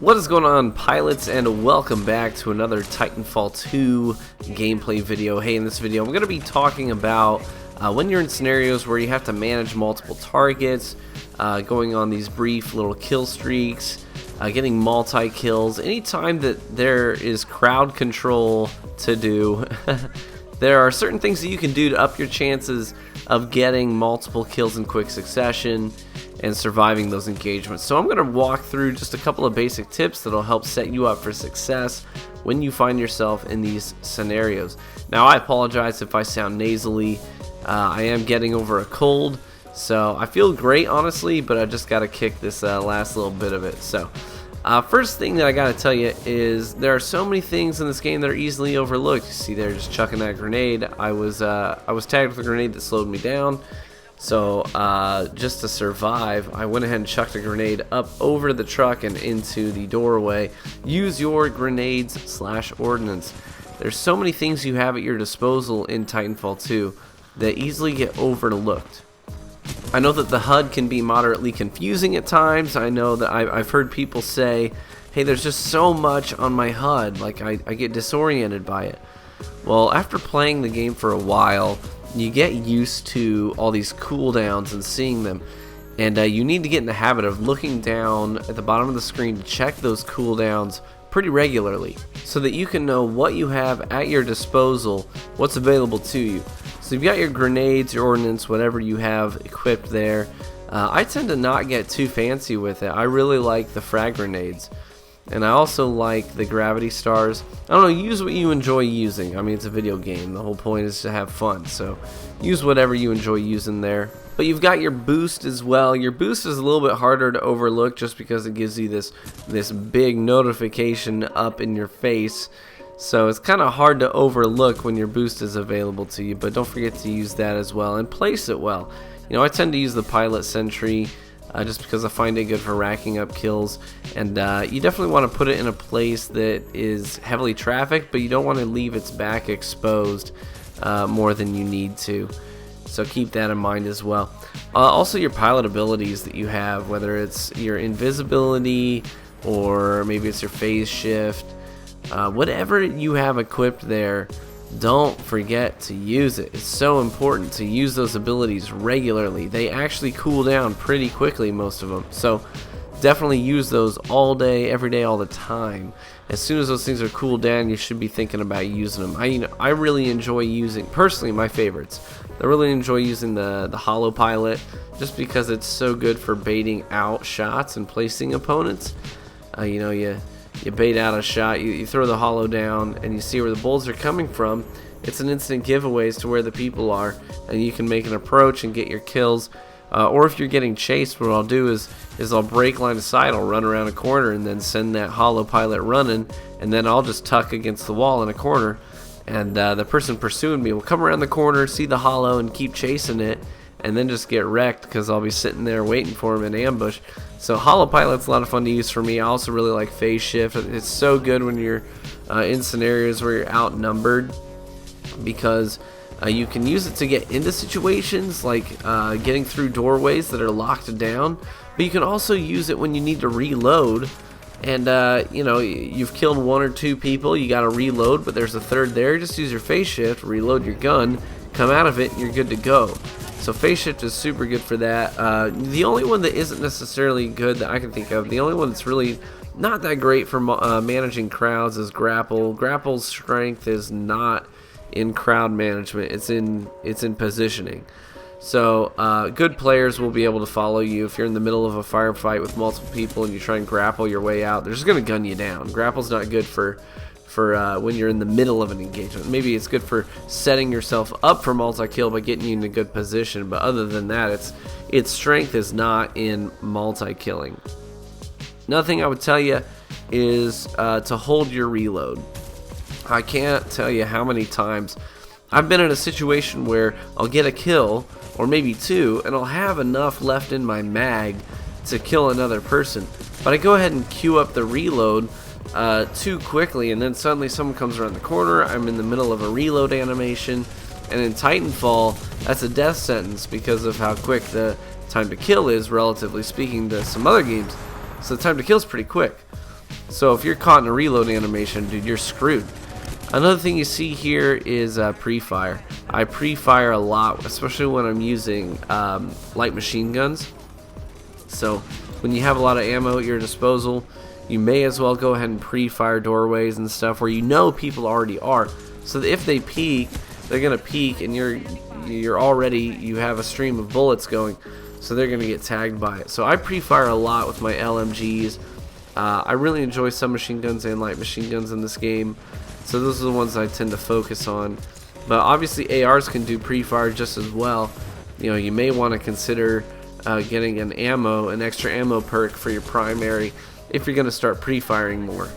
What is going on, pilots, and welcome back to another Titanfall 2 gameplay video. Hey, in this video I'm going to be talking about when you're in scenarios where you have to manage multiple targets, going on these brief little kill streaks, getting multi-kills. Anytime that there is crowd control to do, there are certain things that you can do to up your chances of getting multiple kills in quick succession and surviving those engagements. So I'm going to walk through just a couple of basic tips that'll help set you up for success when you find yourself in these scenarios. Now, I apologize if I sound nasally. I am getting over a cold, so I feel great, honestly, but I just got to kick this last little bit of it. So first thing that I got to tell you is there are so many things in this game that are easily overlooked. You see there, just chucking that grenade. I was tagged with a grenade that slowed me down. So just to survive, I went ahead and chucked a grenade up over the truck and into the doorway. Use your grenades / ordnance. There's so many things you have at your disposal in Titanfall 2 that easily get overlooked. I know that the HUD can be moderately confusing at times. I know that I've heard people say, hey, there's just so much on my HUD, like I get disoriented by it. Well, after playing the game for a while, you get used to all these cooldowns and seeing them, and you need to get in the habit of looking down at the bottom of the screen to check those cooldowns pretty regularly so that you can know what you have at your disposal, what's available to you. So you've got your grenades, your ordnance, whatever you have equipped there. I tend to not get too fancy with it. I really like the frag grenades. And I also like the gravity stars. I don't know, use what you enjoy using. I mean, it's a video game. The whole point is to have fun. So use whatever you enjoy using there. But you've got your boost as well. Your boost is a little bit harder to overlook just because it gives you this big notification up in your face. So it's kind of hard to overlook when your boost is available to you. But don't forget to use that as well and place it well. You know, I tend to use the pilot sentry. Just because I find it good for racking up kills, and you definitely want to put it in a place that is heavily trafficked, but you don't want to leave its back exposed more than you need to, so keep that in mind as well. Also, your pilot abilities that you have, whether it's your invisibility or maybe it's your phase shift, whatever you have equipped there, don't forget to use it. It's so important to use those abilities regularly. They actually cool down pretty quickly, most of them. So definitely use those all day, every day, all the time. As soon as those things are cooled down, you should be thinking about using them. I really enjoy using, personally, my favorites. I really enjoy using the hollow pilot just because it's so good for baiting out shots and placing opponents. You bait out a shot, you throw the hollow down, and you see where the bullets are coming from. It's an instant giveaway as to where the people are, and you can make an approach and get your kills. Or if you're getting chased, what I'll do is I'll break line of sight, I'll run around a corner and then send that hollow pilot running, and then I'll just tuck against the wall in a corner, and the person pursuing me will come around the corner, see the hollow, and keep chasing it, and then just get wrecked because I'll be sitting there waiting for him in ambush. So hollow pilot's a lot of fun to use for me. I also really like phase shift. It's so good when you're in scenarios where you're outnumbered, because you can use it to get into situations like getting through doorways that are locked down, but you can also use it when you need to reload, and you've killed 1 or 2 people, you got to reload, but there's a third there. Just use your phase shift, reload your gun, come out of it, and you're good to go. So phase shift is super good for that. The only one that isn't necessarily good that I can think of, the only one that's really not that great for managing crowds is grapple. Grapple's strength is not in crowd management. It's in positioning. So good players will be able to follow you. If you're in the middle of a firefight with multiple people and you try and grapple your way out, they're just going to gun you down. Grapple's not good for when you're in the middle of an engagement. Maybe it's good for setting yourself up for multi-kill by getting you in a good position, but other than that, its strength is not in multi-killing. Another thing I would tell you is to hold your reload. I can't tell you how many times I've been in a situation where I'll get a kill, or maybe 2, and I'll have enough left in my mag to kill another person, but I go ahead and queue up the reload too quickly, and then suddenly someone comes around the corner, I'm in the middle of a reload animation, and in Titanfall, that's a death sentence because of how quick the time to kill is, relatively speaking, to some other games. So the time to kill is pretty quick. So if you're caught in a reload animation, dude, you're screwed. Another thing you see here is pre-fire. I pre-fire a lot, especially when I'm using light machine guns. So when you have a lot of ammo at your disposal, you may as well go ahead and pre-fire doorways and stuff where you know people already are. So that if they peek, they're gonna peek, and you're already, you have a stream of bullets going, so they're gonna get tagged by it. So I pre-fire a lot with my LMGs. I really enjoy submachine guns and light machine guns in this game, so those are the ones I tend to focus on. But obviously ARs can do pre-fire just as well. You know, you may want to consider getting an extra ammo perk for your primary if you're going to start pre-firing more.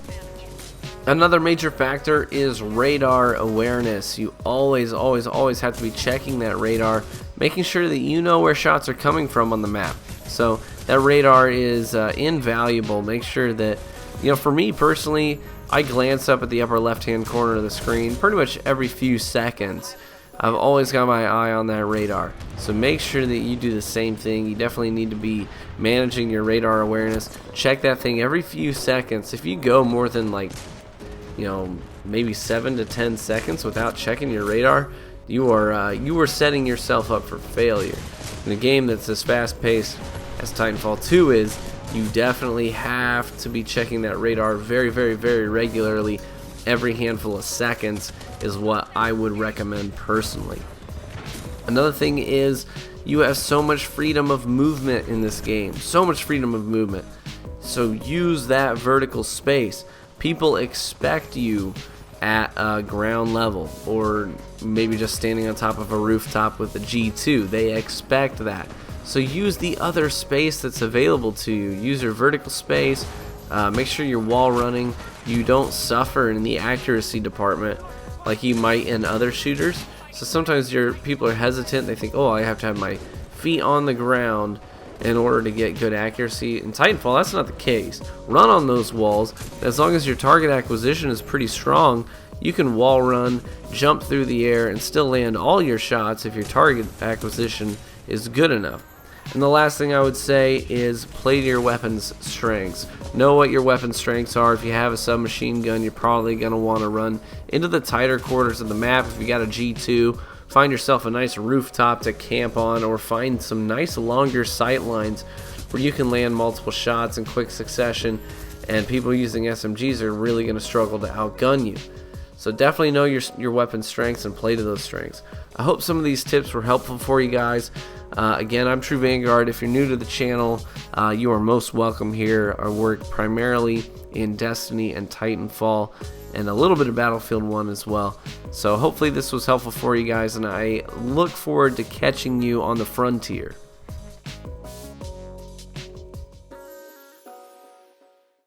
Another major factor is radar awareness. You always have to be checking that radar, making sure that you know where shots are coming from on the map. So that radar is invaluable. Make sure that, you know, for me personally, I glance up at the upper left hand corner of the screen pretty much every few seconds. I've always got my eye on that radar, so make sure that you do the same thing. You definitely need to be managing your radar awareness. Check that thing every few seconds. If you go more than, like, you know, maybe 7 to 10 seconds without checking your radar, you are setting yourself up for failure. In a game that's as fast paced as Titanfall 2 is, you definitely have to be checking that radar very regularly. Every handful of seconds is what I would recommend personally. Another thing is, you have so much freedom of movement in this game. So much freedom of movement. So use that vertical space. People expect you at ground level, or maybe just standing on top of a rooftop with a G2. They expect that. So use the other space that's available to you. Use your vertical space. Make sure you're wall running. You don't suffer in the accuracy department like you might in other shooters. So sometimes people are hesitant. They think, oh, I have to have my feet on the ground in order to get good accuracy. In Titanfall, that's not the case. Run on those walls. As long as your target acquisition is pretty strong, you can wall run, jump through the air, and still land all your shots if your target acquisition is good enough. And the last thing I would say is play to your weapon's strengths. Know what your weapon strengths are. If you have a submachine gun, you're probably going to want to run into the tighter quarters of the map. If you got a G2, find yourself a nice rooftop to camp on, or find some nice longer sight lines where you can land multiple shots in quick succession, and people using SMGs are really going to struggle to outgun you. So definitely know your weapon strengths and play to those strengths. I hope some of these tips were helpful for you guys. Again, I'm True Vanguard. If you're new to the channel, you are most welcome here. I work primarily in Destiny and Titanfall, and a little bit of Battlefield 1 as well. So hopefully this was helpful for you guys, and I look forward to catching you on the frontier.